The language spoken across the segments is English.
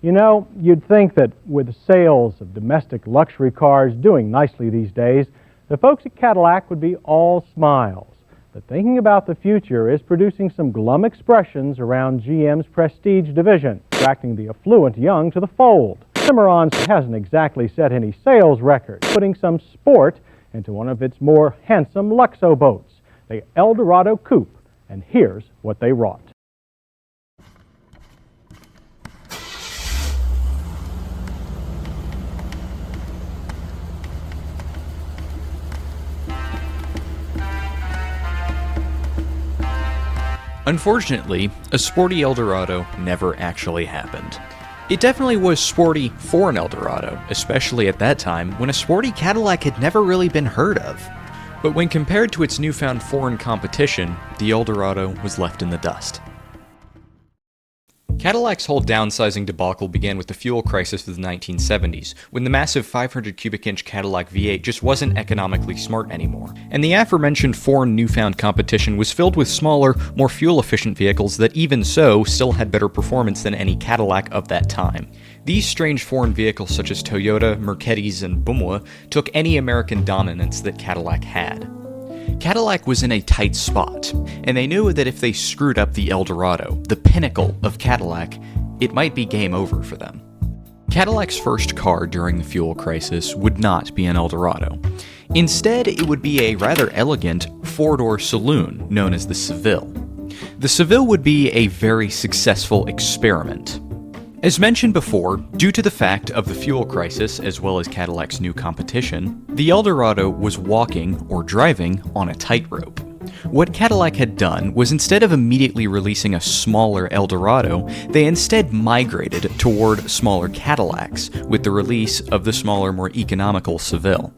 You know, you'd think that with sales of domestic luxury cars doing nicely these days, the folks at Cadillac would be all smiles. But thinking about the future is producing some glum expressions around GM's Prestige division, attracting the affluent young to the fold. Cimarron hasn't exactly set any sales records, putting some sport into one of its more handsome Luxo boats, the Eldorado Coupe. And here's what they wrought. Unfortunately, a sporty Eldorado never actually happened. It definitely was sporty for an Eldorado, especially at that time when a sporty Cadillac had never really been heard of. But when compared to its newfound foreign competition, the Eldorado was left in the dust. Cadillac's whole downsizing debacle began with the fuel crisis of the 1970s, when the massive 500 cubic inch Cadillac V8 just wasn't economically smart anymore, and the aforementioned foreign newfound competition was filled with smaller, more fuel-efficient vehicles that even so still had better performance than any Cadillac of that time. These strange foreign vehicles such as Toyota, Mercedes, and BMW took any American dominance that Cadillac had. Cadillac was in a tight spot, and they knew that if they screwed up the Eldorado, the pinnacle of Cadillac, it might be game over for them. Cadillac's first car during the fuel crisis would not be an Eldorado. Instead, it would be a rather elegant four-door saloon known as the Seville. The Seville would be a very successful experiment. As mentioned before, due to the fact of the fuel crisis as well as Cadillac's new competition, the Eldorado was walking or driving on a tightrope. What Cadillac had done was instead of immediately releasing a smaller Eldorado, they instead migrated toward smaller Cadillacs with the release of the smaller, more economical Seville.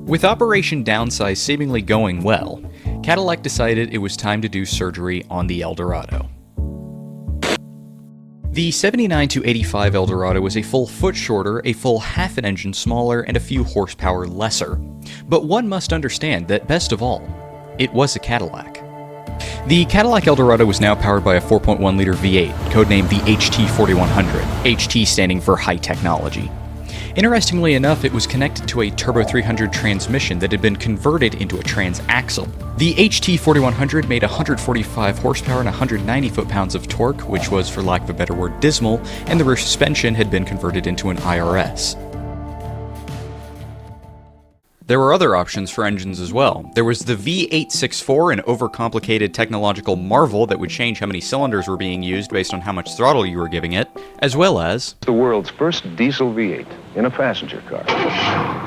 With Operation Downsize seemingly going well, Cadillac decided it was time to do surgery on the Eldorado. The 79 to 85 Eldorado was a full foot shorter, a full half an engine smaller, and a few horsepower lesser. But one must understand that, best of all, it was a Cadillac. The Cadillac Eldorado was now powered by a 4.1-liter V8, codenamed the HT4100, HT standing for high technology. Interestingly enough, it was connected to a Turbo 300 transmission that had been converted into a transaxle. The HT4100 made 145 horsepower and 190 foot-pounds of torque, which was, for lack of a better word, dismal, and the rear suspension had been converted into an IRS. There were other options for engines as well. There was the V864, an overcomplicated technological marvel that would change how many cylinders were being used based on how much throttle you were giving it, as well as the world's first diesel V8 in a passenger car.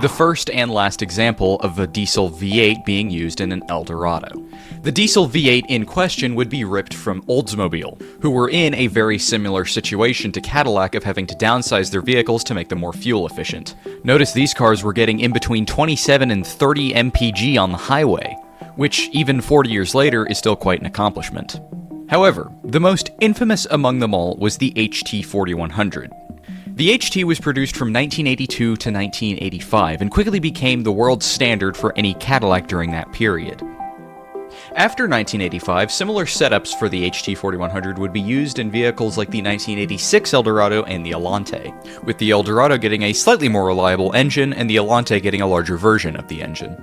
The first and last example of a diesel V8 being used in an Eldorado. The diesel V8 in question would be ripped from Oldsmobile, who were in a very similar situation to Cadillac of having to downsize their vehicles to make them more fuel efficient. Notice these cars were getting in between 27 and 30 mpg on the highway, which even 40 years later is still quite an accomplishment. However, the most infamous among them all was the HT4100. The HT was produced from 1982 to 1985 and quickly became the world standard for any Cadillac during that period. After 1985, similar setups for the HT4100 would be used in vehicles like the 1986 Eldorado and the Elante, with the Eldorado getting a slightly more reliable engine and the Elante getting a larger version of the engine.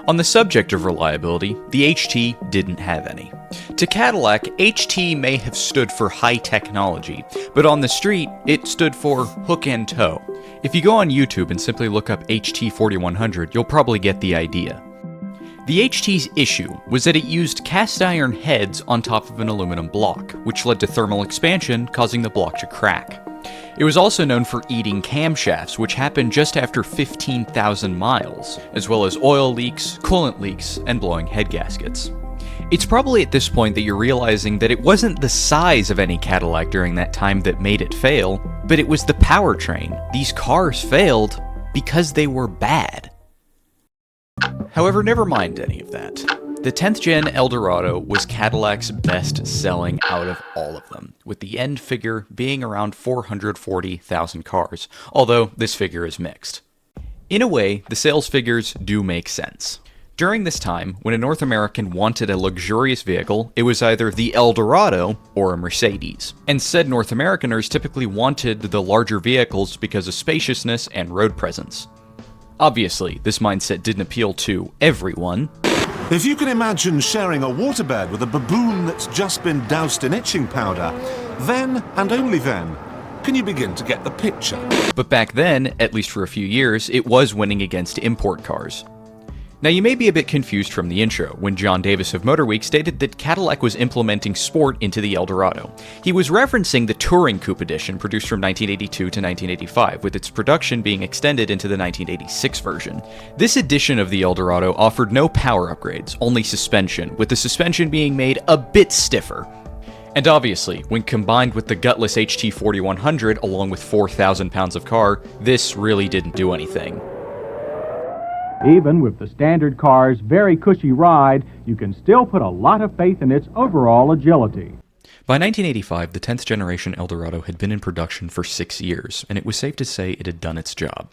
On the subject of reliability, the HT didn't have any. To Cadillac, HT may have stood for high technology, but on the street, it stood for hook and toe. If you go on YouTube and simply look up HT4100, you'll probably get the idea. The HT's issue was that it used cast iron heads on top of an aluminum block, which led to thermal expansion, causing the block to crack. It was also known for eating camshafts, which happened just after 15,000 miles, as well as oil leaks, coolant leaks, and blowing head gaskets. It's probably at this point that you're realizing that it wasn't the size of any Cadillac during that time that made it fail, but it was the powertrain. These cars failed because they were bad. However, never mind any of that. The 10th gen Eldorado was Cadillac's best selling out of all of them, with the end figure being around 440,000 cars, although this figure is mixed. In a way, the sales figures do make sense. During this time, when a North American wanted a luxurious vehicle, it was either the Eldorado or a Mercedes. And said North Americaners typically wanted the larger vehicles because of spaciousness and road presence. Obviously, this mindset didn't appeal to everyone. If you can imagine sharing a waterbed with a baboon that's just been doused in itching powder, then, and only then, can you begin to get the picture. But back then, at least for a few years, it was winning against import cars. Now you may be a bit confused from the intro, when John Davis of Motorweek stated that Cadillac was implementing sport into the Eldorado. He was referencing the Touring Coupe edition produced from 1982 to 1985, with its production being extended into the 1986 version. This edition of the Eldorado offered no power upgrades, only suspension, with the suspension being made a bit stiffer. And obviously, when combined with the gutless HT 4100 along with 4,000 pounds of car, this really didn't do anything. Even with the standard car's very cushy ride, you can still put a lot of faith in its overall agility. By 1985, the 10th generation Eldorado had been in production for 6 years, and it was safe to say it had done its job.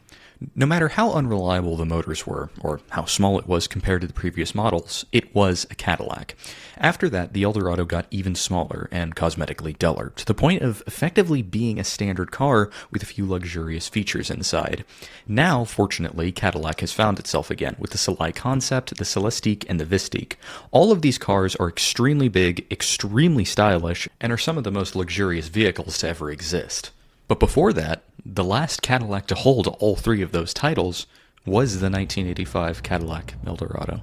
No matter how unreliable the motors were, or how small it was compared to the previous models, it was a Cadillac. After that, the Eldorado got even smaller and cosmetically duller, to the point of effectively being a standard car with a few luxurious features inside. Now, fortunately, Cadillac has found itself again with the Soleil Concept, the Celestiq, and the Vistiq. All of these cars are extremely big, extremely stylish, and are some of the most luxurious vehicles to ever exist. But before that, the last Cadillac to hold all three of those titles was the 1985 Cadillac Eldorado.